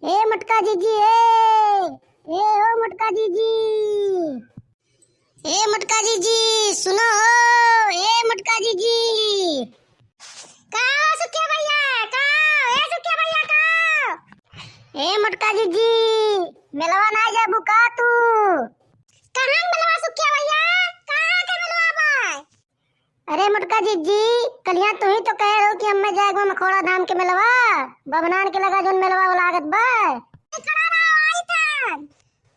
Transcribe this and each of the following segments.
ए मटका जीजी ओ मटका जीजी। ए मटका जीजी सुनो हो। ए मटका जीजी कहाँ हो सुखिया भैया? कहाँ ए सुखिया भैया कहाँ? ए मटका जीजी मिलवा ना जाबू का तू? कहाँ मिलवा सुखिया भैया? कहाँ के मिलवा भाई? अरे मटका जीजी कलिया तू ही तो कह रहे हो कि हमें जाएगा मखौड़ा धाम के मिलवा बबनान के लगा जोन मिलवा लागत बा। खड़ा रहो आई था।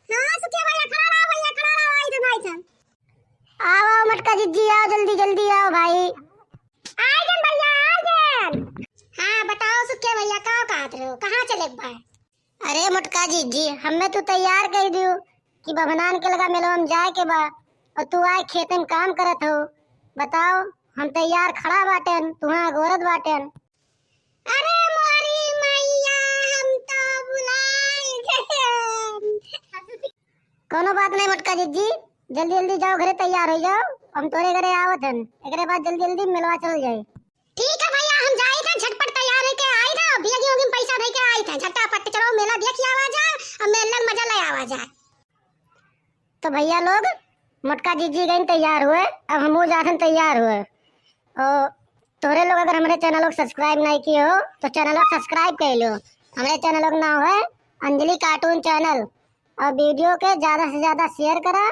हां सुखिया भैया खड़ा रहो भैया खड़ा रहो आई था भाई था। आओ मटका जीजी आओ जल्दी जल्दी आओ भाई। आ गए भैया आ गए। हां बताओ सुखिया भैया कहाँ रहे हो? कहाँ चले भाई? अरे मटका जीजी हमें तो तैयार कर दियो कि बबनान के लगा मिलवा हम जाए के बा और तू आए खेत में काम करत हो। बताओ हम तैयार खड़ा बाटेन तुहां गोरत बाटेन। अरे मोरी मैया हम तो भुलाए गए। कोनो बात नहीं मटका जीजी जल्दी जल्दी जाओ घरे तैयार हो जाओ हम तोरे घरे आवत हन एकरे बाद जल्दी जल्दी मिलवा चल जाए। ठीक है भैया हम जाई था झटपट तैयार होके आई था बियागी होगी पैसा दे के आई था झटापट चलो मेला देख आवा जाए और मेला में मजा ले आवा जाए। तो भैया लोग मटका जीजी गए तैयार हुए अब हम जाते तैयार हुए और तोरे लोग अगर हमारे चैनल को सब्सक्राइब नहीं किए हो तो चैनल को सब्सक्राइब कर लो। हमारे चैनल का नाम है अंजलि कार्टून चैनल और वीडियो के ज़्यादा से ज़्यादा शेयर करा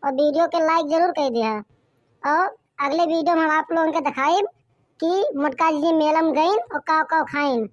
और वीडियो के लाइक जरूर कर दिया। और अगले वीडियो में हम आप लोगों के दिखाई कि मटका जीजी मेला में गई और काव काव खाइन।